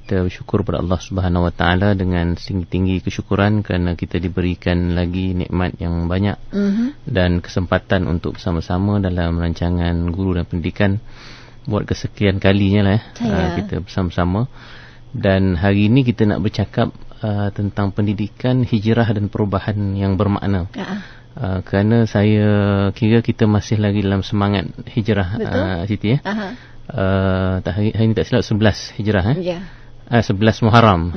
kita bersyukur kepada Allah Subhanahu Wa Taala dengan tinggi-tinggi kesyukuran kerana kita diberikan lagi nikmat yang banyak dan kesempatan untuk bersama-sama dalam rancangan Guru dan Pendidikan buat kesekian kalinya lah kita bersama-sama. Dan hari ini kita nak bercakap tentang pendidikan, hijrah dan perubahan yang bermakna. Kerana saya kira kita masih lagi dalam semangat hijrah, Siti ya. Hari ini tak silap 11 hijrah 11 Muharram,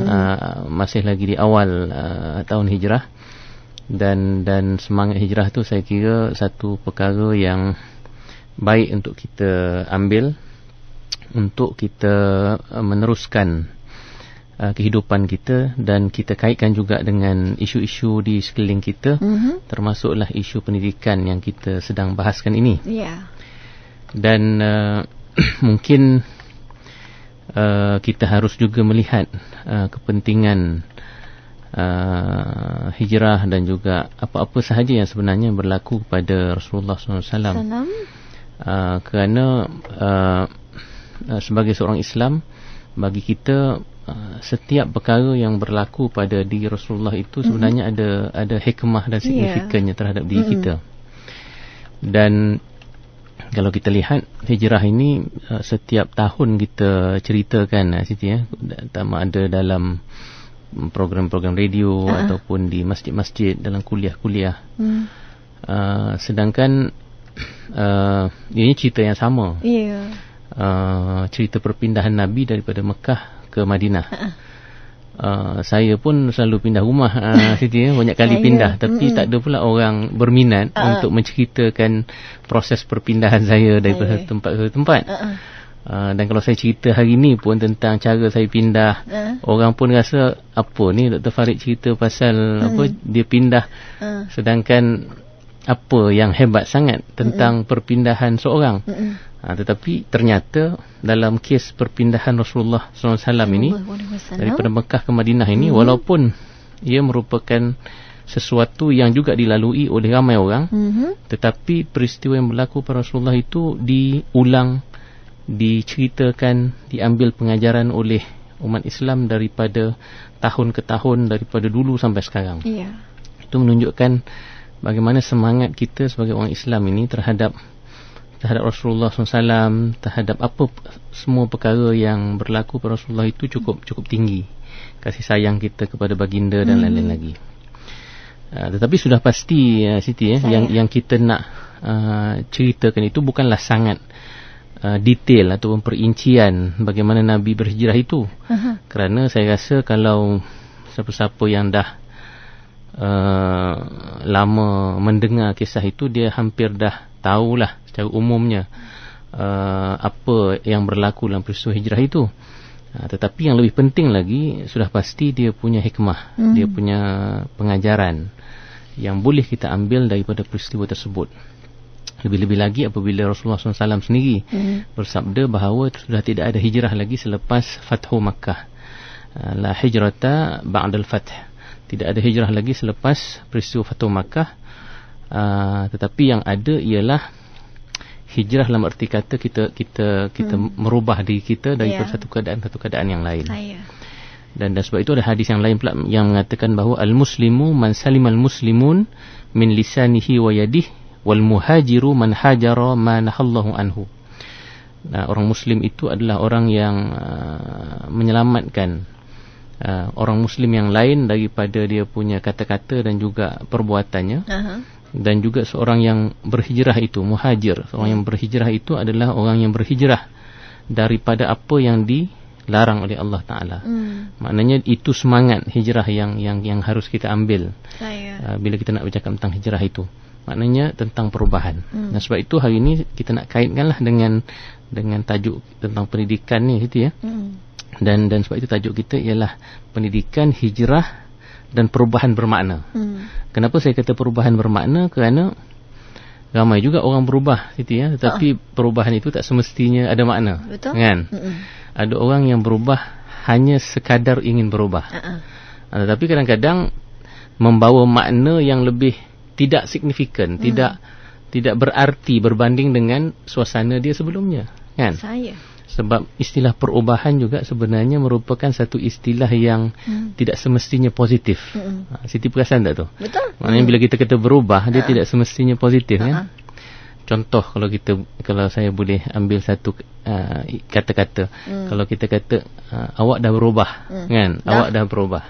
masih lagi di awal tahun hijrah, dan semangat hijrah tu saya kira satu perkara yang baik untuk kita ambil untuk kita meneruskan kehidupan kita, dan kita kaitkan juga dengan isu-isu di sekeliling kita, termasuklah isu pendidikan yang kita sedang bahaskan ini. Dan mungkin kita harus juga melihat kepentingan hijrah dan juga apa-apa sahaja yang sebenarnya berlaku kepada Rasulullah SAW. Kerana sebagai seorang Islam, bagi kita setiap perkara yang berlaku pada diri Rasulullah itu sebenarnya ada hikmah dan signifikannya terhadap diri kita. Dan kalau kita lihat hijrah ini setiap tahun kita ceritakan, Siti ya, sama ada dalam program-program radio ataupun di masjid-masjid, dalam kuliah-kuliah. Sedangkan ini cerita yang sama. Cerita perpindahan Nabi daripada Mekah ke Madinah. Saya pun selalu pindah rumah, Siti ya, banyak kali pindah, tapi tak ada pula orang berminat untuk menceritakan proses perpindahan saya daripada tempat ke tempat. Dan kalau saya cerita hari ni pun tentang cara saya pindah, orang pun rasa apa ni Dr. Farid cerita pasal apa dia pindah, sedangkan apa yang hebat sangat tentang perpindahan seorang. Tetapi ternyata dalam kes perpindahan Rasulullah SAW ini daripada Mekah ke Madinah ini, walaupun ia merupakan sesuatu yang juga dilalui oleh ramai orang, tetapi peristiwa yang berlaku pada Rasulullah itu diulang, diceritakan, diambil pengajaran oleh umat Islam daripada tahun ke tahun, daripada dulu sampai sekarang. Itu menunjukkan bagaimana semangat kita sebagai orang Islam ini terhadap Rasulullah SAW, terhadap apa semua perkara yang berlaku pada Rasulullah itu cukup tinggi. Kasih sayang kita kepada baginda dan lain-lain lagi. Tetapi sudah pasti, Siti ya, yang kita nak ceritakan itu bukanlah sangat detail ataupun perincian bagaimana Nabi berhijrah itu. Kerana saya rasa kalau siapa-siapa yang dah lama mendengar kisah itu, dia hampir dah tahulah secara umumnya apa yang berlaku dalam peristiwa hijrah itu. Tetapi yang lebih penting lagi, sudah pasti dia punya hikmah, dia punya pengajaran yang boleh kita ambil daripada peristiwa tersebut. Lebih-lebih lagi apabila Rasulullah SAW sendiri bersabda bahawa sudah tidak ada hijrah lagi selepas Fathu Makkah. La hijrata ba'dal fath. Tidak ada hijrah lagi selepas peristiwa Fathu Makkah. Tetapi yang ada ialah hijrah dalam arti kata kita merubah diri kita daripada satu keadaan yang lain. Dan sebab itu ada hadis yang lain pula yang mengatakan bahawa al-muslimu man salimal muslimun min lisanihi wa yadihi wal muhajiru man hajara ma nahallahu anhu. Orang muslim itu adalah orang yang menyelamatkan orang muslim yang lain daripada dia punya kata-kata dan juga perbuatannya. Dan juga seorang yang berhijrah itu muhajir. Seorang yang berhijrah itu adalah orang yang berhijrah daripada apa yang dilarang oleh Allah Ta'ala. Maknanya itu semangat hijrah yang harus kita ambil bila kita nak bercakap tentang hijrah itu. Maknanya tentang perubahan. Dan sebab itu hari ini kita nak kaitkanlah dengan tajuk tentang pendidikan ni, gitu ya. Dan sebab itu tajuk kita ialah pendidikan, hijrah dan perubahan bermakna. Kenapa saya kata perubahan bermakna? Kerana ramai juga orang berubah, gitu ya. Tetapi perubahan itu tak semestinya ada makna. Betul. Kan? Ada orang yang berubah hanya sekadar ingin berubah. Tetapi kadang-kadang membawa makna yang lebih tidak signifikan, tidak berarti berbanding dengan suasana dia sebelumnya. Kan? Sebab istilah perubahan juga sebenarnya merupakan satu istilah yang tidak semestinya positif. Siti perasan tak tu? Betul. Maknanya bila kita kata berubah, dia tidak semestinya positif kan? Contoh kalau saya boleh ambil satu kata-kata. Kalau kita kata awak dah berubah, kan? Awak dah berubah.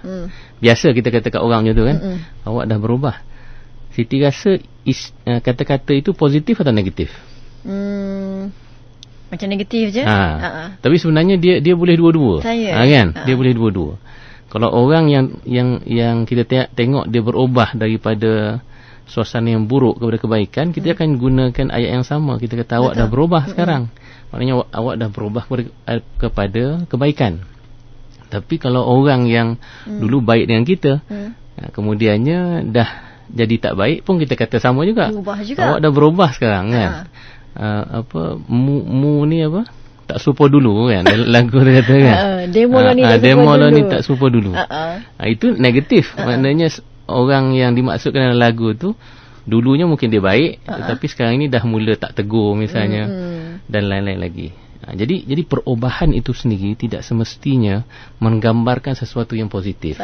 Biasa kita kata kat orang macam tu kan? Awak dah berubah. Siti rasa kata-kata itu positif atau negatif? Macam negatif je. Tapi sebenarnya dia boleh dua-dua. Kan? Dia boleh dua-dua. Kalau orang yang kita tengok dia berubah daripada suasana yang buruk kepada kebaikan, kita akan gunakan ayat yang sama. Kita kata awak dah berubah sekarang. Maknanya awak dah berubah kepada kebaikan. Tapi kalau orang yang dulu baik dengan kita, kemudiannya dah jadi tak baik pun kita kata sama juga. Awak dah berubah sekarang kan. Mu ni apa? Tak serupa dulu kan. Lagu dia kata kan. Demo lah ni tak serupa dulu. Itu negatif. Maknanya orang yang dimaksudkan dalam lagu tu dulunya mungkin dia baik, tetapi sekarang ini dah mula tak tegur misalnya, dan lain-lain lagi. Jadi perubahan itu sendiri tidak semestinya menggambarkan sesuatu yang positif.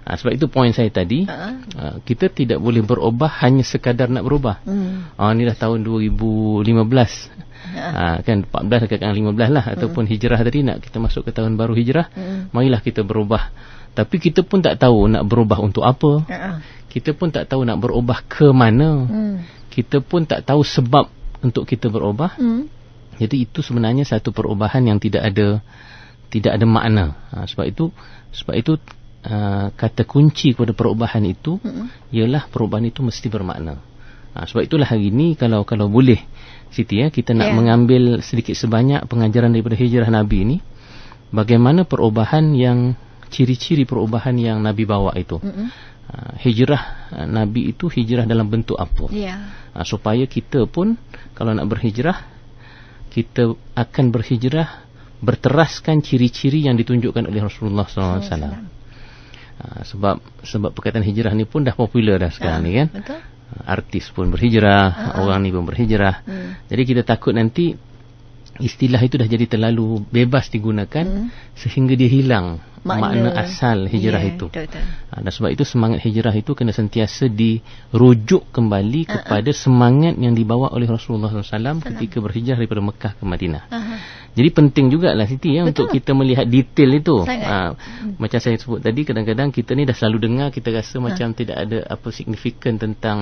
Sebab itu poin saya tadi, kita tidak boleh berubah hanya sekadar nak berubah. Ni dah tahun 2015. Kan 14 dekat 15 lah, ataupun hijrah tadi, nak kita masuk ke tahun baru hijrah. Marilah kita berubah. Tapi kita pun tak tahu nak berubah untuk apa. Kita pun tak tahu nak berubah ke mana. Kita pun tak tahu sebab untuk kita berubah. Jadi itu sebenarnya satu perubahan yang tidak ada makna. Sebab itu kata kunci kepada perubahan itu ialah perubahan itu mesti bermakna. Sebab itulah hari ini kalau boleh Siti, kita nak mengambil sedikit sebanyak pengajaran daripada hijrah Nabi ini, bagaimana perubahan yang ciri-ciri perubahan yang Nabi bawa itu. Hijrah Nabi itu hijrah dalam bentuk apa? Supaya kita pun kalau nak berhijrah, kita akan berhijrah berteraskan ciri-ciri yang ditunjukkan oleh Rasulullah SAW. Sebab perkataan hijrah ni pun dah popular dah sekarang ni kan. Betul. Artis pun berhijrah, orang ni pun berhijrah. Jadi kita takut nanti istilah itu dah jadi terlalu bebas digunakan sehingga dia hilang makna asal hijrah itu. Dan sebab itu semangat hijrah itu kena sentiasa dirujuk kembali kepada semangat yang dibawa oleh Rasulullah SAW ketika berhijrah daripada Mekah ke Madinah. Jadi penting jugalah Siti untuk kita melihat detail itu. Macam saya sebut tadi, kadang-kadang kita ni dah selalu dengar, kita rasa macam tidak ada apa signifikan tentang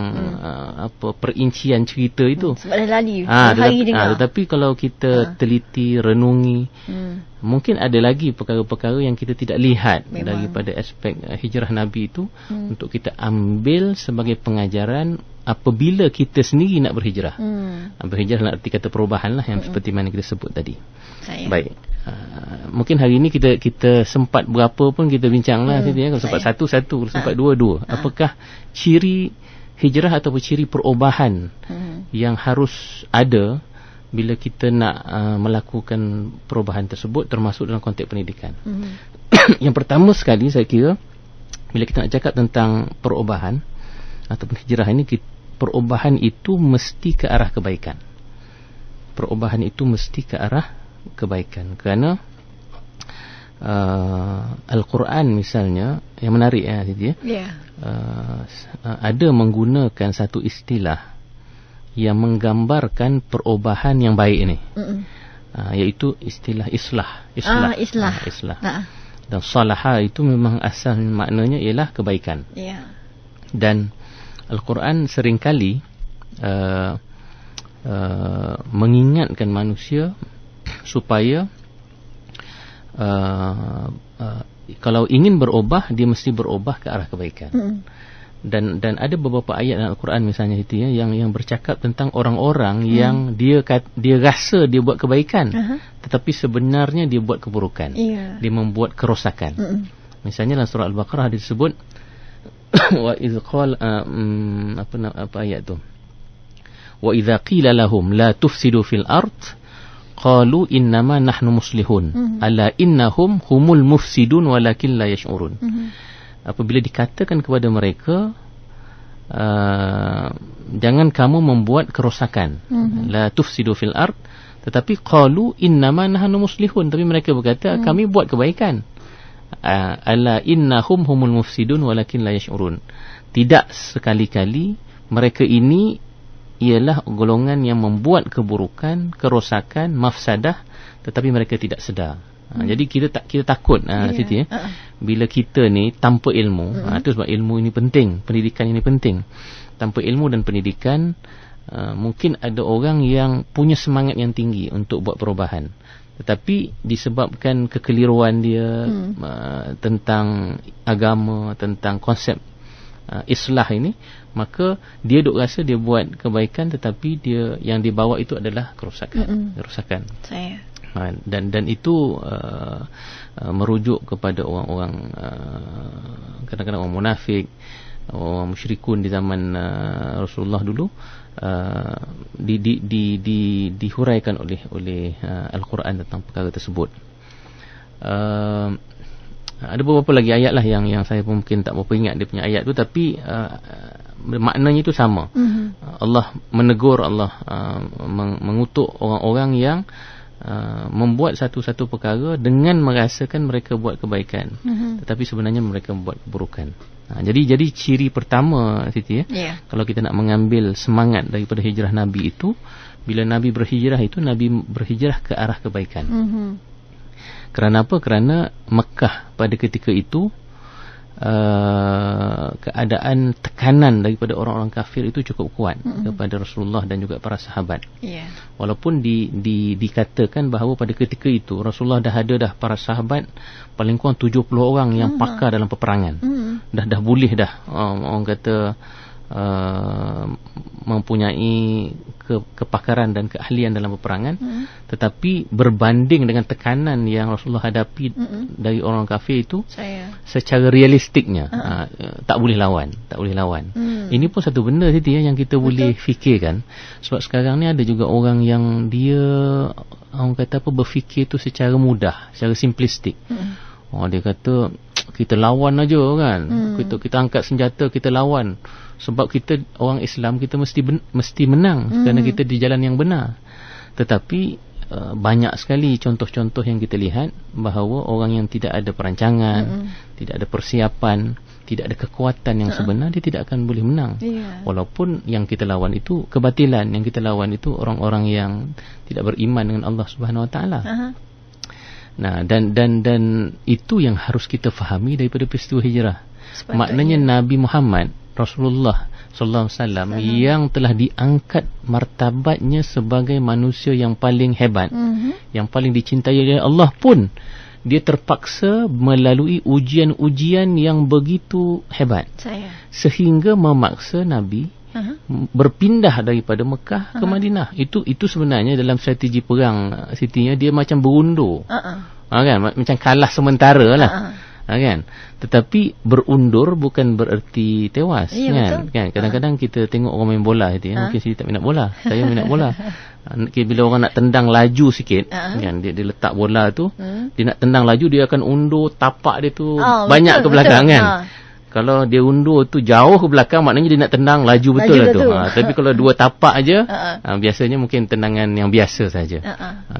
apa perincian cerita itu. Sebab dah lali hari dengar. Tetapi kalau kita teliti, renungi, mungkin ada lagi perkara-perkara yang kita tidak lihat daripada aspek hijrah Nabi itu untuk kita ambil sebagai pengajaran apabila kita sendiri nak berhijrah. Berhijrah dalam arti kata perubahan lah, yang seperti mana kita sebut tadi. Baik. Mungkin hari ini kita sempat berapa pun kita bincang lah. Kalau sempat satu, sempat dua. Apakah ciri hijrah ataupun ciri perubahan yang harus ada bila kita nak melakukan perubahan tersebut, termasuk dalam konteks pendidikan. Yang pertama sekali saya kira, bila kita nak cakap tentang perubahan ataupun hijrah ini, perubahan itu mesti ke arah kebaikan. Perubahan itu mesti ke arah kebaikan. Kerana Al-Quran misalnya, yang menarik ada menggunakan satu istilah yang menggambarkan perubahan yang baik ini, iaitu istilah islah. Dan salaha itu memang asal maknanya ialah kebaikan. Dan Al-Quran seringkali mengingatkan manusia supaya kalau ingin berubah, dia mesti berubah ke arah kebaikan. Dan ada beberapa ayat dalam Al-Quran misalnya itu yang bercakap tentang orang-orang yang dia rasa dia buat kebaikan, tetapi sebenarnya dia buat keburukan. Dia membuat kerosakan. Misalnya dalam surah Al-Baqarah disebut wa idz qala apa ayat tu? Wa idza qila lahum la tufsidu fil ard qalu innama nahnu muslihun ala innahum humul mufsidun walakin la yash'urun. Apabila dikatakan kepada mereka, jangan kamu membuat kerosakan, la tufsidu fil ard, Tetapi qalu innama nahnu muslihun, tapi mereka berkata kami buat kebaikan. Ala innahum humul mufsidun walakin la yash'urun. Tidak sekali-kali mereka ini ialah golongan yang membuat keburukan, kerosakan, mafsadah, tetapi mereka tidak sedar. Jadi kita takut Siti bila kita ni tanpa ilmu. Itu sebab ilmu ini penting, pendidikan ini penting. Tanpa ilmu dan pendidikan, mungkin ada orang yang punya semangat yang tinggi untuk buat perubahan, tetapi disebabkan kekeliruan dia tentang agama, tentang konsep islah ini, maka dia duk rasa dia buat kebaikan, tetapi dia yang dibawa itu adalah kerosakan. Dan itu merujuk kepada orang-orang kadang-kadang orang munafik, orang musyrikun di zaman Rasulullah dulu, dihuraikan oleh Al-Quran tentang perkara tersebut. Ada beberapa lagi ayat lah yang saya pun mungkin tak berapa ingat dia punya ayat tu, tapi maknanya itu sama. Allah menegur, Allah mengutuk orang-orang yang membuat satu-satu perkara dengan merasakan mereka buat kebaikan, tetapi sebenarnya mereka membuat keburukan. Jadi ciri pertama, Siti, kalau kita nak mengambil semangat daripada hijrah Nabi itu, bila Nabi berhijrah itu, Nabi berhijrah ke arah kebaikan. Kerana apa? Kerana Mekah pada ketika itu keadaan tekanan daripada orang-orang kafir itu cukup kuat kepada Rasulullah dan juga para sahabat. Walaupun dikatakan bahawa pada ketika itu Rasulullah dah ada para sahabat paling kurang 70 orang yang pakar dalam peperangan. Dah boleh dah orang kata mempunyai kepakaran dan keahlian dalam peperangan, tetapi berbanding dengan tekanan yang Rasulullah hadapi dari orang kafir itu, secara realistiknya tak boleh lawan. Ini pun satu benda Siti, yang kita boleh fikirkan, sebab sekarang ni ada juga orang yang dia orang kata berfikir tu secara mudah, secara simplistik. Dia kata kita lawan aja kan, kita angkat senjata, kita lawan, sebab kita orang Islam, kita mesti menang kerana kita di jalan yang benar. Tetapi banyak sekali contoh-contoh yang kita lihat bahawa orang yang tidak ada perancangan, tidak ada persiapan, tidak ada kekuatan yang sebenar, dia tidak akan boleh menang. Walaupun yang kita lawan itu kebatilan, yang kita lawan itu orang-orang yang tidak beriman dengan Allah Subhanahu Wa Taala. Nah, dan itu yang harus kita fahami daripada peristiwa hijrah. Maknanya Nabi Muhammad Rasulullah sallallahu alaihi wasallam yang telah diangkat martabatnya sebagai manusia yang paling hebat, yang paling dicintai oleh Allah pun, dia terpaksa melalui ujian-ujian yang begitu hebat, sehingga memaksa Nabi berpindah daripada Mekah ke Madinah. Itu sebenarnya dalam strategi perang Sitinya, dia macam berundur, kan? Macam kalah sementara lah. Kan? Tetapi berundur bukan bererti tewas, kan? Kadang-kadang kita tengok orang main bola itu, mungkin saya tak minat bola, saya minat bola. Bila orang nak tendang laju sikit, kan, dia letak bola tu, dia nak tendang laju, dia akan undur tapak dia tu banyak ke belakang, kan? Kalau dia undur tu jauh ke belakang, maknanya dia nak tendang laju betul lah tu. Tapi kalau dua tapak aja, biasanya mungkin tendangan yang biasa saja.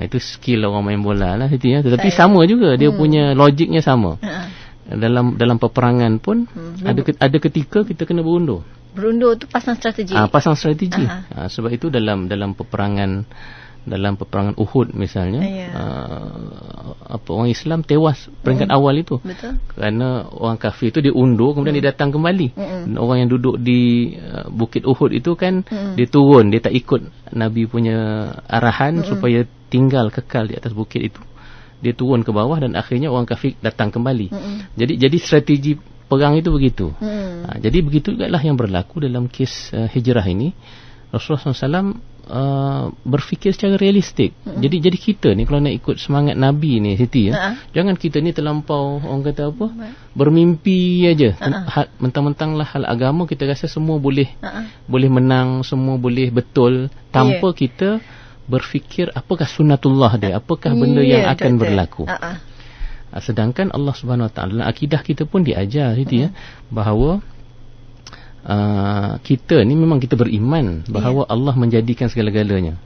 Itu skill orang main bola lah itu, ya. Tetapi sama juga, dia punya logiknya sama. Dalam peperangan pun ada ketika kita kena berundur. Berundur tu pasang strategi. Pasang strategi. Sebab itu dalam peperangan Uhud misalnya, orang Islam tewas peringkat awal itu. Betul. Kerana orang kafir itu dia undur, kemudian dia datang kembali. Dan orang yang duduk di Bukit Uhud itu kan, dia turun, dia tak ikut Nabi punya arahan supaya tinggal kekal di atas bukit itu. Dia turun ke bawah dan akhirnya orang kafir datang kembali. Jadi strategi perang itu begitu. Jadi begitu juga lah yang berlaku dalam kes hijrah ini. Rasulullah SAW berfikir secara realistik. Jadi kita ni kalau nak ikut semangat Nabi ni Siti, jangan kita ni terlampau orang kata apa, bermimpi aja. Mentang-mentang lah hal agama kita rasa semua boleh menang, semua boleh betul, tanpa kita berfikir apakah sunnatullah dia, apakah benda yang akan berlaku. Sedangkan Allah Subhanahu Wa Taala dalam akidah kita pun diajar Siti, bahawa kita ni memang kita beriman bahawa Allah menjadikan segala-galanya.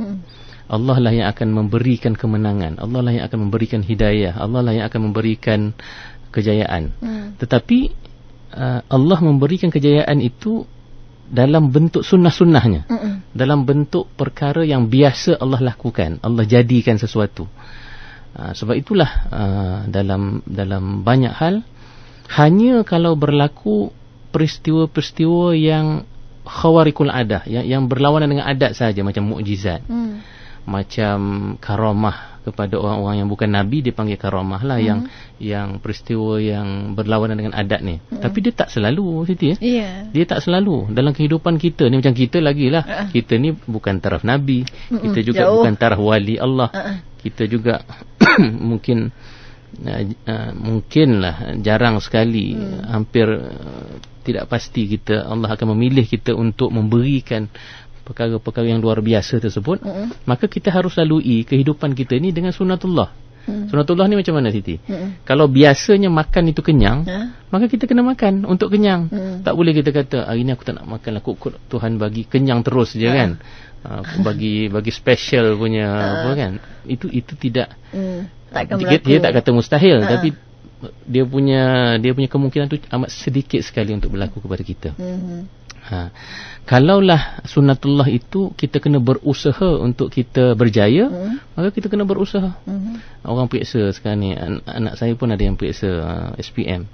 Allah lah yang akan memberikan kemenangan, Allah lah yang akan memberikan hidayah, Allah lah yang akan memberikan kejayaan. Tetapi Allah memberikan kejayaan itu dalam bentuk sunnah-sunnahnya, dalam bentuk perkara yang biasa Allah lakukan, Allah jadikan sesuatu. Sebab itulah dalam banyak hal, hanya kalau berlaku peristiwa-peristiwa yang khawarikul adah, yang berlawanan dengan adat saja, macam mukjizat, macam karamah kepada orang-orang yang bukan Nabi, dipanggil karamah lah, yang peristiwa yang berlawanan dengan adat ni. Tapi dia tak selalu, Siti, dia tak selalu dalam kehidupan kita ni. Macam kita lagi lah, kita ni bukan taraf Nabi, kita juga jauh, bukan taraf wali Allah, kita juga mungkinlah jarang sekali, hampir tidak pasti kita Allah akan memilih kita untuk memberikan perkara-perkara yang luar biasa tersebut. Maka kita harus lalui kehidupan kita ni dengan sunnatullah. Sunnatullah ni macam mana, Siti? Kalau biasanya makan itu kenyang, maka kita kena makan untuk kenyang. Tak boleh kita kata hari ni aku tak nak makan lah, kok Tuhan bagi kenyang terus je kan, bagi special punya apa kan. Itu tidak, dia tak kata mustahil, tapi dia punya kemungkinan tu amat sedikit sekali untuk berlaku kepada kita. Kalaulah sunnatullah itu kita kena berusaha untuk kita berjaya, maka kita kena berusaha. Orang periksa sekarang ni, anak saya pun ada yang periksa SPM.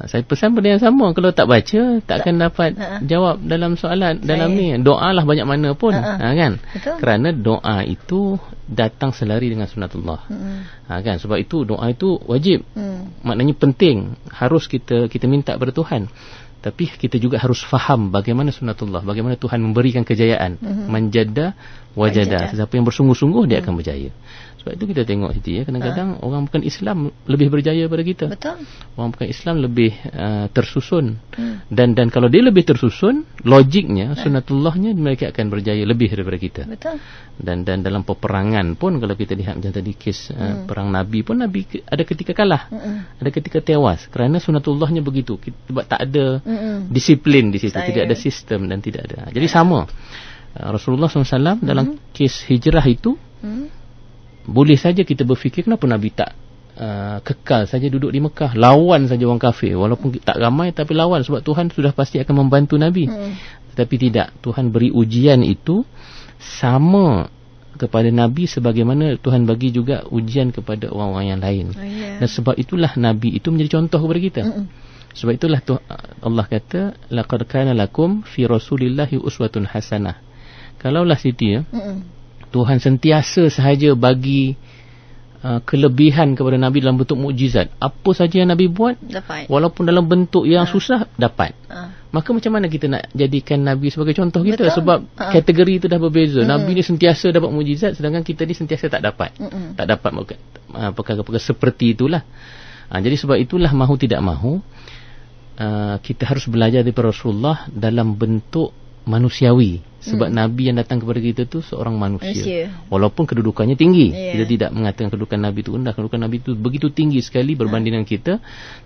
Saya pesan benda yang sama, kalau tak baca tak akan dapat jawab dalam soalan dalam ni. Doalah banyak mana pun, kan? Betul. Kerana doa itu datang selari dengan sunnatullah. Kan? Sebab itu doa itu wajib. Maknanya penting, harus kita minta kepada Tuhan. Tapi kita juga harus faham bagaimana sunnatullah, bagaimana Tuhan memberikan kejayaan. Manjada wajada. Siapa yang bersungguh-sungguh dia akan berjaya. Sebab itu kita tengok, Siti, kadang-kadang orang bukan Islam lebih berjaya daripada kita. Betul. Orang bukan Islam lebih tersusun. Dan kalau dia lebih tersusun, logiknya, sunnatullahnya, mereka akan berjaya lebih daripada kita. Betul. Dan dalam peperangan pun, kalau kita lihat macam tadi kes perang Nabi pun, Nabi ada ketika kalah, ada ketika tewas, kerana sunnatullahnya begitu. Sebab tak ada disiplin di situ, tidak ada sistem dan tidak ada. Jadi sama, Rasulullah SAW dalam kes hijrah itu, boleh saja kita berfikir kenapa Nabi tak kekal saja duduk di Mekah, lawan saja orang kafir, walaupun tak ramai tapi lawan, sebab Tuhan sudah pasti akan membantu Nabi. Tetapi tidak, Tuhan beri ujian itu sama kepada Nabi sebagaimana Tuhan bagi juga ujian kepada orang-orang yang lain. Dan sebab itulah Nabi itu menjadi contoh kepada kita. Sebab itulah Allah kata, laqad kana lakum fi rasulillahi uswatun hasanah. Kalaulah, Siti, Tuhan sentiasa sahaja bagi kelebihan kepada Nabi dalam bentuk mukjizat, apa saja yang Nabi buat dapat, walaupun dalam bentuk yang susah dapat. Maka macam mana kita nak jadikan Nabi sebagai contoh kita? Betul. Sebab kategori itu dah berbeza. Nabi ni sentiasa dapat mukjizat, sedangkan kita ni sentiasa tak dapat. Tak dapat perkara-perkara seperti itulah. Jadi sebab itulah, mahu tidak mahu, kita harus belajar daripada Rasulullah dalam bentuk manusiawi. Sebab Nabi yang datang kepada kita tu seorang manusia. Walaupun kedudukannya tinggi. Kita tidak mengatakan kedudukan Nabi itu rendah. Kedudukan Nabi itu begitu tinggi sekali berbanding dengan kita.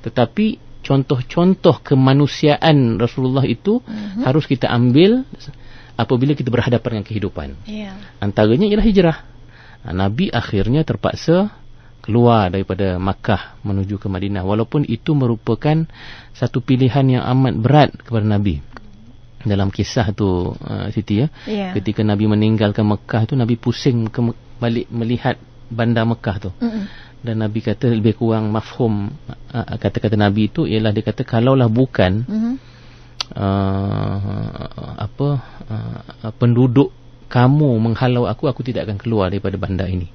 Tetapi contoh-contoh kemanusiaan Rasulullah itu harus kita ambil apabila kita berhadapan dengan kehidupan. Antaranya ialah hijrah. Nabi akhirnya terpaksa keluar daripada Makkah menuju ke Madinah. Walaupun itu merupakan satu pilihan yang amat berat kepada Nabi. Dalam kisah tu, Siti, ketika Nabi meninggalkan Mekah tu, Nabi pusing balik melihat bandar Mekah tu. Dan Nabi kata lebih kurang mafhum kata-kata Nabi itu ialah, dia kata kalaulah bukan penduduk kamu menghalau aku tidak akan keluar daripada bandar ini.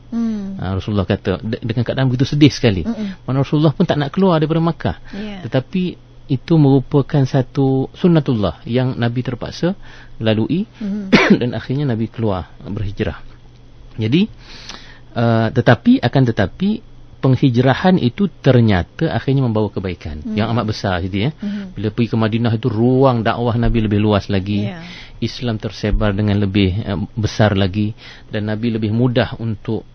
Rasulullah kata dengan keadaan begitu sedih sekali. Mana Rasulullah pun tak nak keluar daripada Makkah. Tetapi itu merupakan satu sunnatullah yang Nabi terpaksa lalui. Dan akhirnya Nabi keluar berhijrah. Jadi tetapi penghijrahan itu ternyata akhirnya membawa kebaikan yang amat besar, gitu, ya. Bila pergi ke Madinah itu, ruang dakwah Nabi lebih luas lagi. Islam tersebar dengan lebih besar lagi, dan Nabi lebih mudah untuk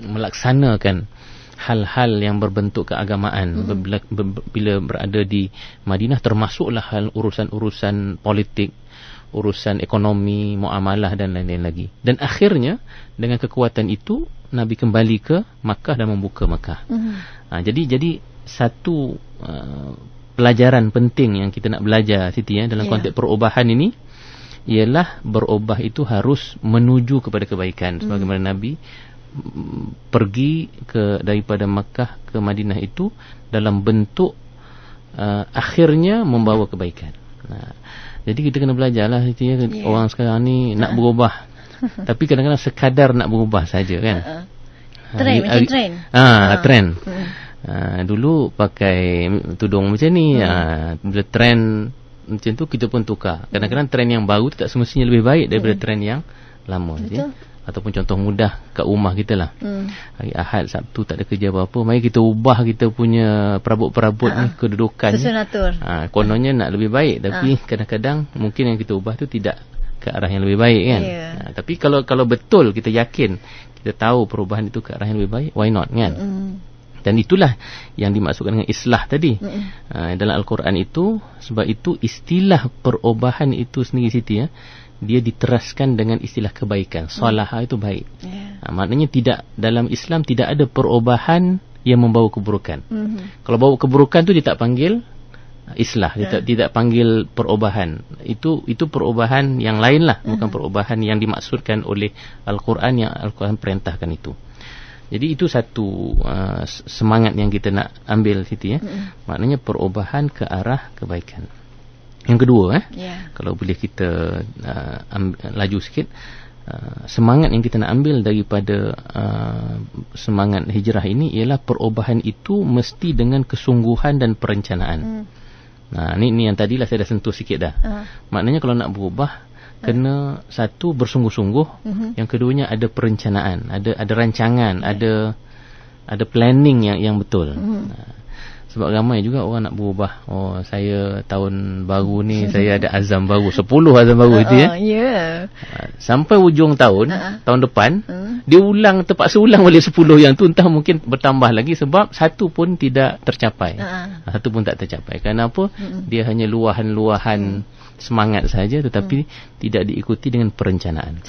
melaksanakan hal-hal yang berbentuk keagamaan bila berada di Madinah, termasuklah hal urusan-urusan politik, urusan ekonomi, muamalah dan lain-lain lagi. Dan akhirnya dengan kekuatan itu Nabi kembali ke Makkah dan membuka Makkah. Jadi satu pelajaran penting yang kita nak belajar Siti dalam konteks perubahan ini ialah berubah itu harus menuju kepada kebaikan. Sebagaimana Nabi pergi daripada Makkah ke Madinah itu dalam bentuk akhirnya membawa kebaikan. Jadi kita kena belajarlah orang sekarang ni nak berubah tapi kadang-kadang sekadar nak berubah saja kan. Macam trend. Trend. Dulu pakai tudung macam ni, bila trend macam tu kita pun tukar. Kadang-kadang trend yang baru tu tak semestinya lebih baik daripada trend yang lama. Ataupun contoh mudah kat rumah kita lah. Hari Ahad, Sabtu tak ada kerja apa-apa, mari kita ubah kita punya perabot-perabot ni, kedudukan Susunatur. Kononnya nak lebih baik, tapi kadang-kadang mungkin yang kita ubah tu tidak ke arah yang lebih baik kan. Tapi kalau betul kita yakin, kita tahu perubahan itu ke arah yang lebih baik, why not kan. Dan itulah yang dimaksudkan dengan islah tadi. Dalam Al-Quran itu, sebab itu istilah perubahan itu sendiri Siti dia diteraskan dengan istilah kebaikan. Salaha itu baik. Maknanya tidak, dalam Islam tidak ada perubahan yang membawa keburukan. Kalau bawa keburukan tu dia tak panggil islah, dia tidak panggil perubahan. Itu perubahan yang lain lah, bukan perubahan yang dimaksudkan oleh Al-Quran, yang Al-Quran perintahkan itu. Jadi itu satu semangat yang kita nak ambil Siti maknanya perubahan ke arah kebaikan. Yang kedua kalau boleh kita laju sikit, semangat yang kita nak ambil daripada semangat hijrah ini ialah perubahan itu mesti dengan kesungguhan dan perencanaan. Ni yang tadilah saya dah sentuh sikit dah. Maknanya kalau nak berubah, kena satu bersungguh-sungguh, yang keduanya ada perencanaan, ada rancangan, ada planning yang betul. Sebab ramai juga orang nak berubah. Saya tahun baru ni saya ada azam baru, 10 azam baru itu sampai ujung tahun depan dia terpaksa ulang balik 10 yang tu, entah mungkin bertambah lagi sebab satu pun tidak tercapai. Satu pun tak tercapai. Kenapa? Dia hanya luahan-luahan semangat saja, tetapi tidak diikuti dengan perencanaan.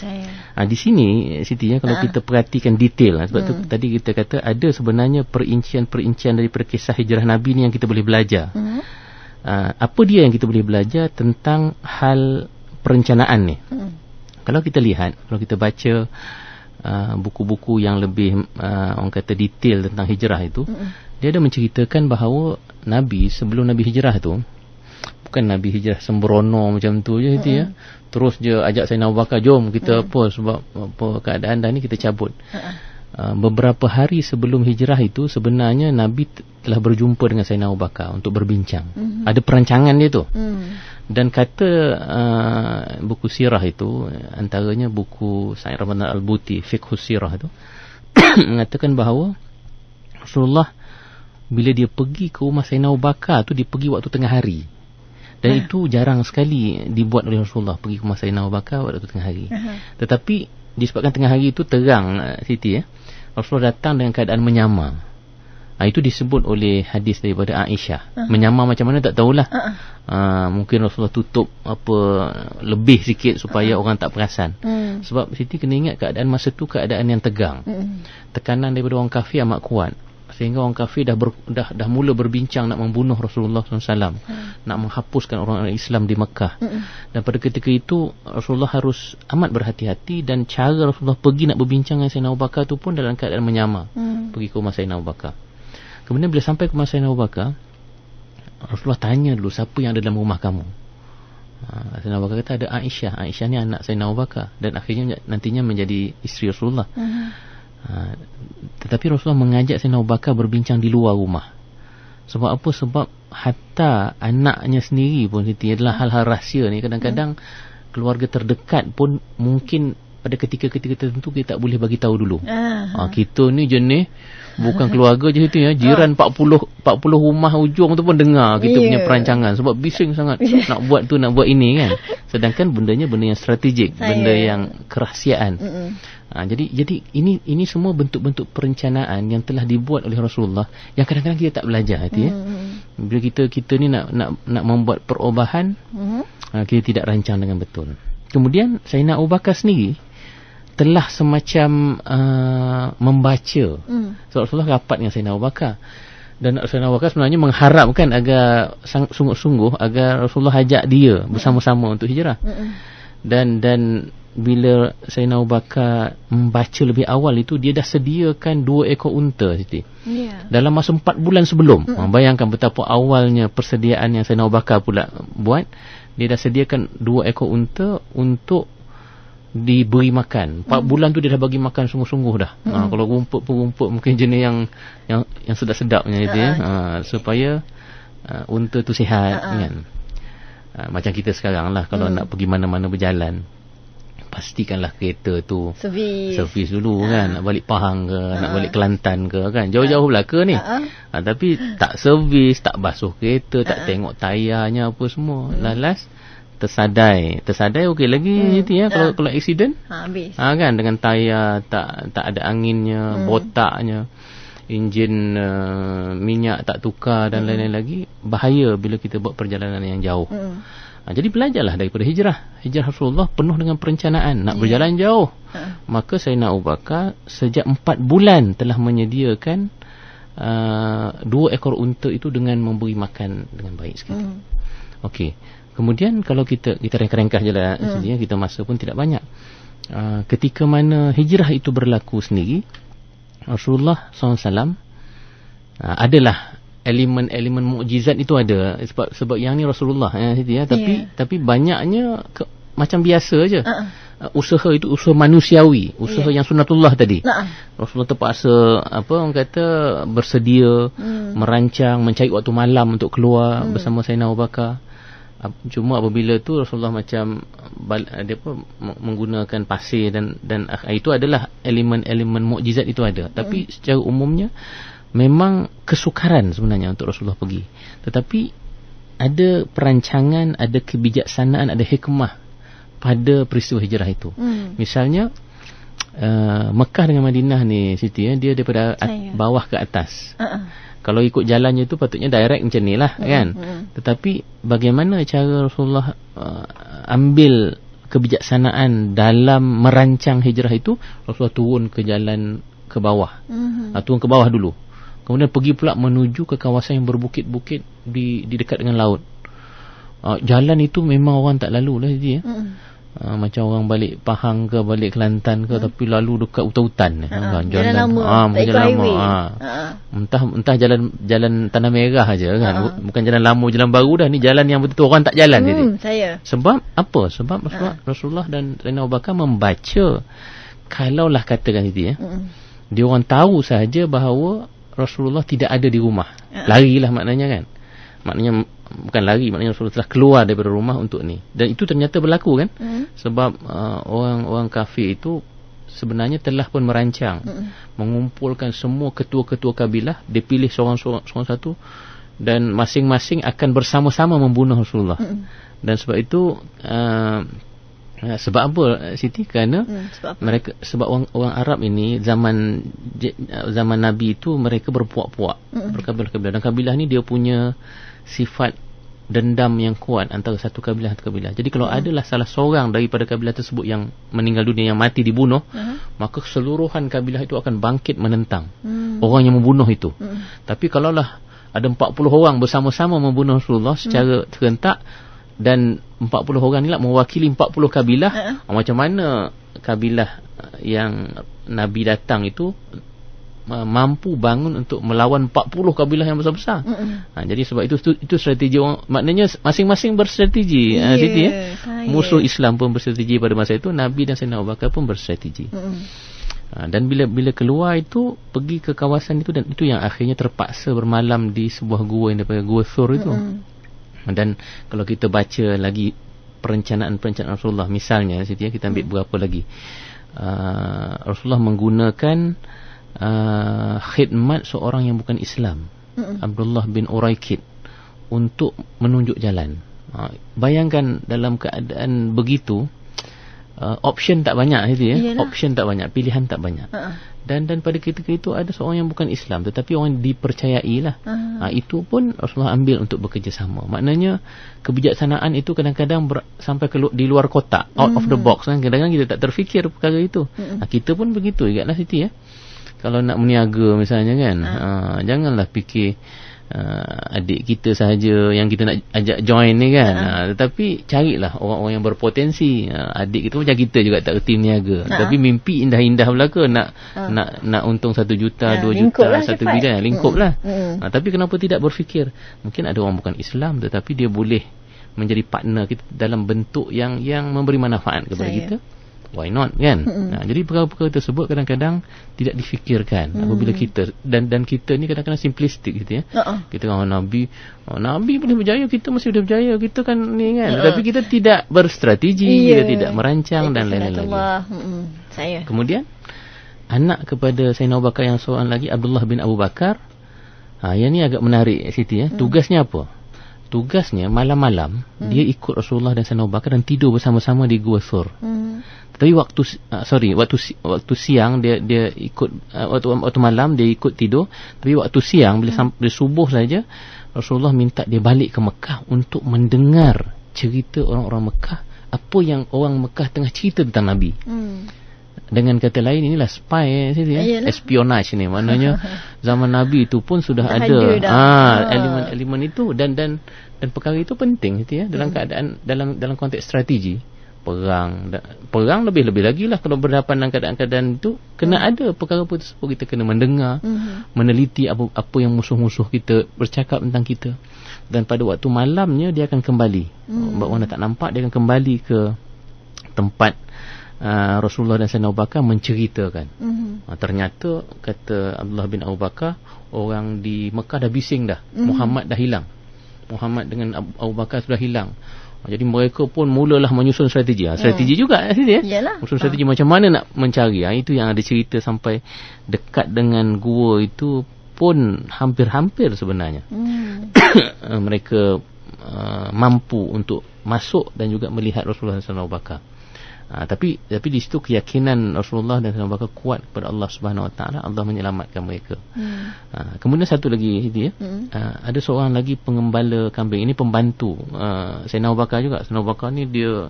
Di sini Siti kalau kita perhatikan detail, sebab tu tadi kita kata ada sebenarnya perincian-perincian daripada kisah hijrah Nabi ni yang kita boleh belajar. Apa dia yang kita boleh belajar tentang hal perencanaan ni? Kalau kita lihat, kalau kita baca buku-buku yang lebih orang kata detail tentang hijrah itu, dia ada menceritakan bahawa Nabi sebelum Nabi hijrah tu, bukan Nabi hijrah sembrono macam tu je terus je ajak Sayyidina Abu Bakar, jom kita sebab keadaan dah ni kita cabut. Beberapa hari sebelum hijrah itu sebenarnya Nabi telah berjumpa dengan Sayyidina Abu Bakar untuk berbincang. Ada perancangan dia tu. Dan kata buku sirah itu, antaranya buku Sayyid Ramadan Al-Buti, Fiqhus Sirah itu mengatakan bahawa Rasulullah bila dia pergi ke rumah Sayyidina Abu Bakar tu, dia pergi waktu tengah hari. Dan itu jarang sekali dibuat oleh Rasulullah, pergi ke rumah Sayyidina Abu Bakar waktu tengah hari. Tetapi disebabkan tengah hari itu terang Siti Rasulullah datang dengan keadaan menyamar. Itu disebut oleh hadis daripada Aisyah. Menyamar macam mana tak tahulah. Mungkin Rasulullah tutup lebih sikit supaya orang tak perasan. Sebab Siti kena ingat keadaan masa tu keadaan yang tegang. Tekanan daripada orang kafir amat kuat, sehingga orang kafir dah mula berbincang nak membunuh Rasulullah SAW, nak menghapuskan orang Islam di Mekah. Dan pada ketika itu Rasulullah harus amat berhati-hati, dan cara Rasulullah pergi nak berbincang dengan Sayyidina Abu Bakar tu pun dalam keadaan menyamar. Pergi ke rumah Sayyidina Abu Bakar. Kemudian bila sampai ke rumah Sayyidina Abu Bakar, Rasulullah tanya dulu, siapa yang ada dalam rumah kamu? Sayyidina Abu Bakar kata ada Aisyah. Aisyah ni anak Sayyidina Abu Bakar, dan akhirnya nantinya menjadi isteri Rasulullah. Tetapi Rasulullah mengajak Sayyidina Abu Bakar berbincang di luar rumah. Sebab apa? Sebab hatta anaknya sendiri pun adalah hal-hal rahsia ni. Kadang-kadang keluarga terdekat pun mungkin pada ketika-ketika tertentu kita tak boleh bagi tahu dulu. Kita ni jenis bukan keluarga je itu ya, jiran 40 rumah ujung tu pun dengar kita punya perancangan sebab bising sangat nak buat tu nak buat ini kan. Sedangkan benda yang strategik, benda yang kerahsiaan. Jadi ini semua bentuk-bentuk perencanaan yang telah dibuat oleh Rasulullah yang kadang-kadang kita tak belajar hati ya. Bila kita ni nak membuat perubahan, kita tidak rancang dengan betul. Kemudian Sayyidina Abu Bakar sendiri telah semacam membaca. Sebab Rasulullah rapat dengan Sayyidina Abu Bakar. Dan Sayyidina Abu Bakar sebenarnya mengharapkan agar sungguh-sungguh agar Rasulullah ajak dia bersama-sama untuk hijrah. Dan bila Sayyidina Abu Bakar membaca lebih awal itu, dia dah sediakan 2 ekor unta Siti. Dalam masa 4 bulan sebelum. Bayangkan betapa awalnya persediaan yang Sayyidina Abu Bakar pula buat. Dia dah sediakan 2 ekor unta untuk diberi makan. 4 bulan tu dia dah bagi makan sungguh-sungguh dah. Kalau rumput pun rumput mungkin jenis yang sedap-sedapnya gitu ya. Supaya unta tu sihat kan. Macam kita sekarang lah kalau nak pergi mana-mana berjalan, pastikanlah kereta tu servis dulu kan. Nak balik Pahang ke, nak balik Kelantan ke kan, jauh-jauh belaka ni. Tapi tak servis, tak basuh kereta, tak tengok tayarnya apa semua. Lalas tersadai okey lagi gitu ya. Kalau accident habis. Kan dengan tayar tak ada anginnya, botaknya, enjin minyak tak tukar dan lain-lain lagi, bahaya bila kita buat perjalanan yang jauh. Jadi belajarlah daripada hijrah Rasulullah penuh dengan perencanaan nak berjalan jauh. Maka Sayyidina Abu Bakar sejak 4 bulan telah menyediakan 2 ekor unta itu dengan memberi makan dengan baik sekali. Okey. Kemudian kalau kita ringkas je lah, kita masa pun tidak banyak. Ketika mana hijrah itu berlaku sendiri, Rasulullah SAW adalah elemen-elemen mukjizat itu ada. Sebab yang ni Rasulullah ya, tapi banyaknya macam biasa je. Usaha itu usaha manusiawi, usaha yang sunnatullah tadi. Rasulullah terpaksa orang kata bersedia merancang, mencari waktu malam untuk keluar bersama Sayyidina Abu Bakar. Cuma apabila tu Rasulullah macam menggunakan pasir dan itu adalah elemen-elemen mukjizat itu ada. Tapi secara umumnya memang kesukaran sebenarnya untuk Rasulullah pergi. Tetapi ada perancangan, ada kebijaksanaan, ada hikmah pada peristiwa hijrah itu. Misalnya Mekah dengan Madinah ni Siti ya, dia daripada bawah ke atas. Kalau ikut jalannya itu patutnya direct macam ni lah kan. Tetapi bagaimana cara Rasulullah ambil kebijaksanaan dalam merancang hijrah itu, Rasulullah turun ke jalan ke bawah. Turun ke bawah dulu. Kemudian pergi pula menuju ke kawasan yang berbukit-bukit di dekat dengan laut. Jalan itu memang orang tak lalu lah ya. Macam orang balik Pahang ke, balik Kelantan ke, tapi lalu dekat hutan-hutan. Jalan lama. Jalan lama. Entah jalan Tanah Merah aja kan. Bukan jalan lama, jalan baru dah. Ni jalan yang betul-betul orang tak jalan jadi. Sebab apa? Sebab Rasulullah dan Sayyidina Abu Bakar membaca, kalaulah katakan itu ya, dia orang tahu sahaja bahawa Rasulullah tidak ada di rumah. Larilah maknanya kan. Maknanya bukan lari, maknanya Rasulullah telah keluar daripada rumah untuk ni. Dan itu ternyata berlaku kan. Sebab orang kafir itu sebenarnya telah pun merancang mengumpulkan semua ketua-ketua kabilah, dipilih seorang satu, dan masing-masing akan bersama-sama membunuh Rasulullah. Dan sebab itu sebab apa Siti? Kerana sebab orang Arab ini zaman Nabi itu mereka berpuak-puak, berkabilah-kabilah, dan kabilah ni dia punya sifat dendam yang kuat antara satu kabilah satu kabilah. Jadi kalau adalah salah seorang daripada kabilah tersebut yang meninggal dunia, yang mati dibunuh, maka keseluruhan kabilah itu akan bangkit menentang orang yang membunuh itu. Tapi kalaulah ada 40 orang bersama-sama membunuh Rasulullah secara serentak, dan 40 orang ni lah mewakili 40 kabilah, macam mana kabilah yang Nabi datang itu mampu bangun untuk melawan 40 kabilah yang besar-besar. Jadi sebab itu strategi orang, maknanya masing-masing berstrategi. Siti ya. Musuh Islam pun berstrategi pada masa itu, Nabi dan Sayyidina Abu Bakar pun berstrategi. Dan bila keluar itu pergi ke kawasan itu, dan itu yang akhirnya terpaksa bermalam di sebuah gua yang daripada Gua Thur itu. Dan kalau kita baca lagi perencanaan Rasulullah, misalnya Siti ya, kita ambil berapa lagi. Rasulullah menggunakan khidmat seorang yang bukan Islam, Abdullah bin Uraikid, untuk menunjuk jalan. Bayangkan dalam keadaan begitu, option tak banyak itu ya. Iyalah. Option tak banyak, pilihan tak banyak. Dan pada ketika itu ada seorang yang bukan Islam tetapi orang dipercayai lah. Itu pun Rasulullah ambil untuk bekerjasama. Maknanya kebijaksanaan itu kadang-kadang sampai di luar kotak, out of the box kan. Kadang-kadang kita tak terfikir perkara itu. Kita pun begitu ingatlah Siti ya. Kalau nak meniaga misalnya kan, janganlah fikir adik kita sahaja yang kita nak ajak join ni kan. Tetapi carilah orang-orang yang berpotensi. Adik kita macam kita juga tak erti meniaga. Tapi mimpi indah-indah belaka nak untung 1 juta, 2 juta, 1 bilion, lingkup lah. Tapi kenapa tidak berfikir mungkin ada orang bukan Islam tetapi dia boleh menjadi partner kita dalam bentuk yang memberi manfaat kepada kita. Why not kan? Jadi perkara-perkara tersebut kadang-kadang tidak difikirkan apabila kita dan kita ni kadang-kadang simplistik gitu ya. Kita kan Nabi boleh berjaya, kita masih boleh berjaya, kita kan ni kan. Tapi kita tidak berstrategi, kita tidak merancang dan lain-lain lagi. Kemudian anak kepada Sayyidina Abu Bakar yang seorang lagi, Abdullah bin Abu Bakar. Yang ni agak menarik Siti ya. Tugasnya apa? Tugasnya malam-malam dia ikut Rasulullah dan Sayyidina Abu Bakar dan tidur bersama-sama di Gua Thur. Tapi waktu siang dia ikut, waktu malam dia ikut tidur. Tapi waktu siang bila subuh saja Rasulullah minta dia balik ke Mekah untuk mendengar cerita orang-orang Mekah, apa yang orang Mekah tengah cerita tentang Nabi. Dengan kata lain, inilah spy espionage ni. Maknanya zaman Nabi itu pun sudah ada elemen-elemen itu dan perkara itu penting gitu ya dalam keadaan dalam konteks strategi perang lebih-lebih lagi lah kalau berhadapan dengan keadaan-keadaan itu kena ada perkara tersebut. Kita kena mendengar, meneliti apa yang musuh-musuh kita bercakap tentang kita, dan pada waktu malamnya dia akan kembali. Orang tak nampak, dia akan kembali ke tempat Rasulullah dan Sayyidina Abu Bakar menceritakan. Ternyata kata Abdullah bin Abu Bakar, orang di Mekah dah bising dah. Muhammad dah hilang. Muhammad dengan Abu Bakar sudah hilang. Jadi mereka pun mulalah menyusun strategi. Strategi juga ya. Menyusun strategi macam mana nak mencari. Itu yang ada cerita sampai dekat dengan gua itu pun hampir-hampir sebenarnya. Mereka mampu untuk masuk dan juga melihat Rasulullah dan Abu Bakar. Tapi di situ keyakinan Rasulullah dan Abu Bakar kuat kepada Allah Subhanahu Wa Taala. Allah menyelamatkan mereka. Kemudian satu lagi dia, ada seorang lagi pengembala kambing. Ini pembantu Sayyidina Abu Bakar juga. Sayyidina Abu Bakar ni dia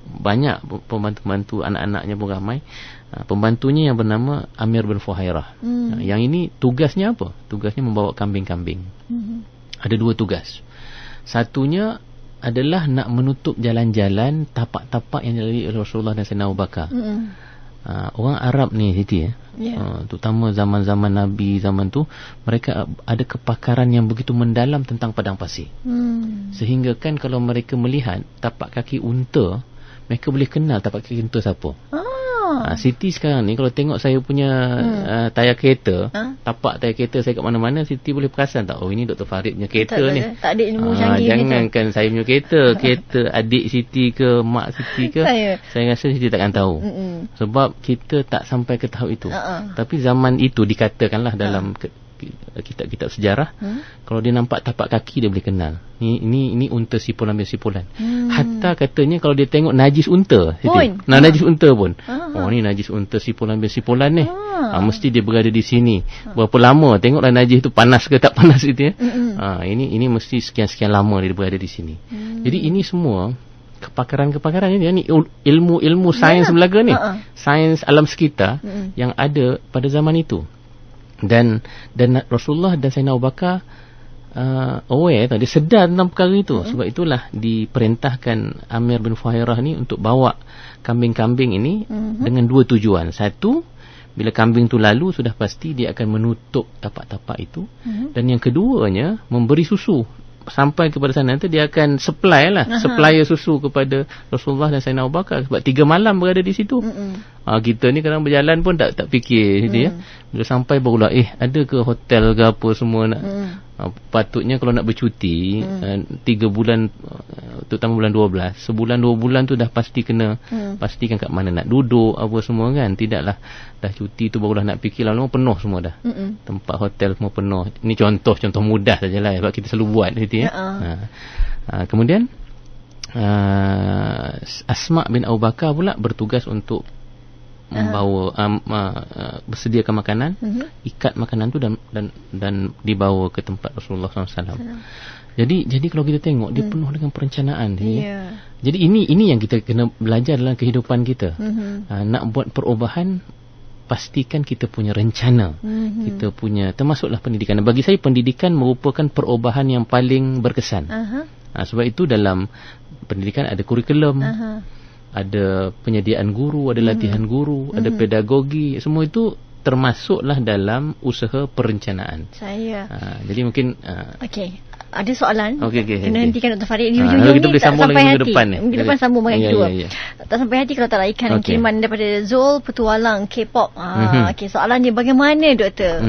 banyak pembantu-pembantu, anak-anaknya pun ramai. Pembantunya yang bernama Amir bin Fuhairah. Yang ini tugasnya apa? Tugasnya membawa kambing-kambing. Ada 2 tugas. Satunya adalah nak menutup jalan-jalan, tapak-tapak yang dilalui oleh Rasulullah dan Sayyidina Abu Bakar. Orang Arab ni Siti terutama zaman-zaman Nabi zaman tu, mereka ada kepakaran yang begitu mendalam tentang padang pasir. Sehingga kan kalau mereka melihat tapak kaki unta, mereka boleh kenal tapak kaki unta siapa. Siti sekarang ni kalau tengok saya punya tayar kereta, tapak tayar kereta saya kat mana-mana, Siti boleh perasan tak, oh ini Dr. Farid punya kereta ni. Tak ada ilmu canggih. Jangankan saya punya kereta adik Siti ke mak Siti ke, saya rasa Siti takkan tahu. Sebab kita tak sampai ke tahap itu. Tapi zaman itu dikatakanlah dalam kitab-kitab sejarah, kalau dia nampak tapak kaki dia boleh kenal ini unta sipulan bin sipulan. Hatta katanya kalau dia tengok najis unta, najis unta pun, ni najis unta sipulan bin sipulan ni, mesti dia berada di sini. Berapa lama, tengoklah najis tu panas ke tak panas gitu ya. Ini mesti sekian-sekian lama dia berada di sini. Jadi ini semua kepakaran-kepakaran ini ilmu sains belaga ni, sains alam sekitar yang ada pada zaman itu. Dan Rasulullah dan Sayyidina Abu Bakar aware, dia sedar tentang perkara itu. Sebab itulah diperintahkan Amir bin Fuhairah ni untuk bawa kambing-kambing ini dengan 2 tujuan. Satu, bila kambing tu lalu sudah pasti dia akan menutup tapak-tapak itu. Dan yang keduanya, memberi susu. Sampai kepada sana nanti dia akan supply susu kepada Rasulullah dan Sayyidina Abu Bakar. Sebab 3 malam berada di situ. Kita ni kadang berjalan pun tak fikir gitu ya. Bila sampai barulah ada ke hotel ke apa semua nak Patutnya kalau nak bercuti 3 bulan, terutama bulan 12, sebulan 2 bulan tu dah pasti kena pastikan kat mana nak duduk apa semua kan. Tidaklah dah cuti tu barulah nak fikir, lalu penuh semua dah. Tempat hotel semua penuh. Ini contoh mudah sajalah sebab kita selalu buat gitu ya. Kemudian Asma bin Abu Bakar pula bertugas untuk membawa bersediakan makanan, ikat makanan tu dan dibawa ke tempat Rasulullah SAW. Jadi kalau kita tengok dia penuh dengan perencanaan dia. Jadi ini yang kita kena belajar dalam kehidupan kita. Nak buat perubahan, pastikan kita punya rencana. Kita punya, termasuklah pendidikan. Bagi saya pendidikan merupakan perubahan yang paling berkesan. Sebab itu dalam pendidikan ada kurikulum, ada penyediaan guru, ada latihan guru, ada pedagogi, semua itu termasuklah dalam usaha perencanaan. Jadi mungkin okey, ada soalan. Okey. Kena hentikan Dr. Farid. Di hujung kita boleh sambung lagi minggu depan ni. Minggu depan sambung dengan kedua. Tak sampai hati kalau tak laikkan kiriman daripada Zul Petualang K-pop. Okey, soalan dia bagaimana doktor?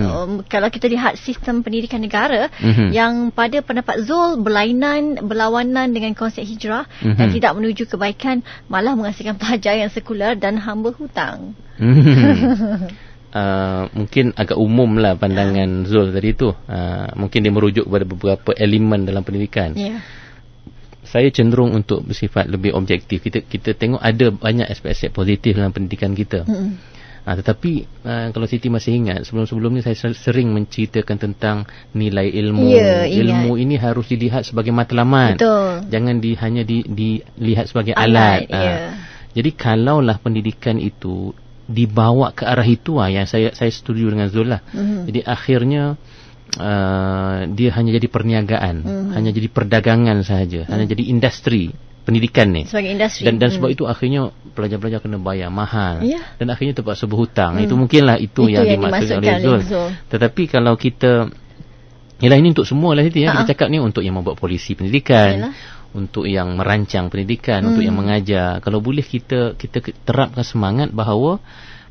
Kalau kita lihat sistem pendidikan negara yang pada pendapat Zul berlawanan dengan konsep hijrah dan tidak menuju kebaikan, malah menghasilkan pelajar yang sekular dan hamba hutang. Mungkin agak umum lah pandangan Zul tadi tu. Mungkin dia merujuk kepada beberapa elemen dalam pendidikan. Saya cenderung untuk bersifat lebih objektif. Kita tengok ada banyak aspek-aspek positif dalam pendidikan kita. Tetapi kalau Siti masih ingat, sebelum-sebelum ni saya sering menceritakan tentang nilai ilmu. Ilmu ini harus dilihat sebagai matlamat. Jangan hanya dilihat sebagai alat. Jadi kalaulah pendidikan itu dibawa ke arah itu, yang saya setuju dengan Zul lah. Jadi akhirnya dia hanya jadi perniagaan, hanya jadi perdagangan sahaja, hanya jadi industri pendidikan ni sebagai industri. Dan sebab itu akhirnya pelajar-pelajar kena bayar mahal, dan akhirnya terpaksa berhutang. Itu mungkinlah itu yang dimaksudkan oleh Zul. Tetapi kalau kita, yalah, ini untuk semua lah itu ya. Kita cakap ni untuk yang membuat polisi pendidikan, untuk yang merancang pendidikan, untuk yang mengajar. Kalau boleh kita terapkan semangat bahawa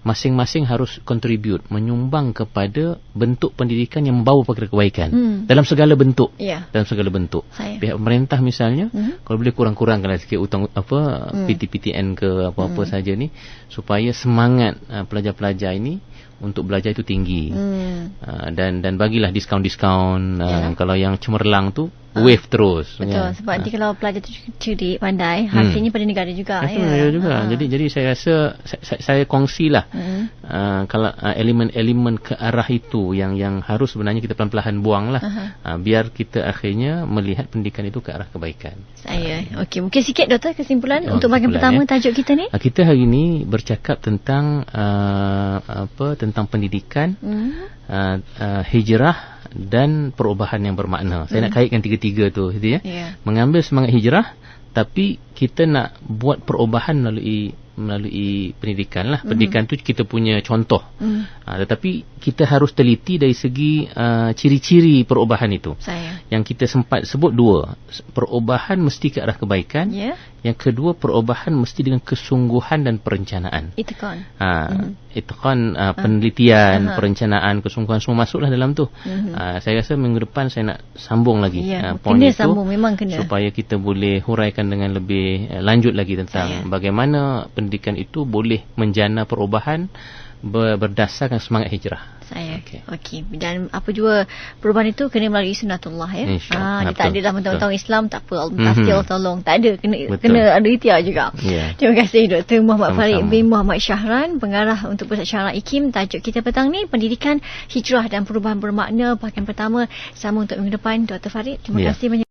masing-masing harus contribute, menyumbang kepada bentuk pendidikan yang membawa kepada kebaikan dalam segala bentuk. Dalam segala bentuk. Pihak pemerintah misalnya, kalau boleh kurang-kurangkanlah sikit hutang PTPTN ke apa-apa saja ni, supaya semangat pelajar-pelajar ini untuk belajar itu tinggi. Dan bagilah diskaun-diskaun. Kalau yang cemerlang tu wave terus. Betul, sebab nanti kalau pelajar tu cerdik, pandai, hasilnya pada negara juga. Jadi saya rasa saya kongsilah kalau elemen-elemen ke arah itu yang harus sebenarnya kita pelan-pelan buanglah, biar kita akhirnya melihat pendidikan itu ke arah kebaikan. Okey, mungkin sikit doktor kesimpulan untuk bahagian pertama tajuk kita ni. Kita hari ini bercakap tentang tentang pendidikan, hijrah dan perubahan yang bermakna. Saya nak kaitkan tiga-tiga tu gitu ya. Mengambil semangat hijrah, tapi kita nak buat perubahan melalui pendidikan lah. Pendidikan tu kita punya contoh. Tetapi kita harus teliti dari segi ciri-ciri perubahan itu. Yang kita sempat sebut dua. Perubahan mesti ke arah kebaikan. Yang kedua, perubahan mesti dengan kesungguhan dan perencanaan. Itqan. Penelitian, perencanaan, kesungguhan, semua masuklah dalam tu. Saya rasa minggu depan saya nak sambung lagi poin itu, memang kena, supaya kita boleh huraikan dengan lebih lanjut lagi tentang bagaimana pendidikan itu boleh menjana perubahan berdasarkan semangat hijrah. Okey. Dan apa jua perubahan itu kena melalui sunnatullah ya. Dia tak ada dalam mentang-mentang Islam tak apa, pasti Allah tolong. Tak ada, kena ada ikhtiar juga. Terima kasih Dr. Muhammad Farid bin Muhammad Syahran, pengarah untuk Pusat Syarah IKIM. Tajuk kita petang ni pendidikan, hijrah dan perubahan bermakna. Bahagian pertama sama untuk minggu depan. Dr. Farid, terima kasih banyak.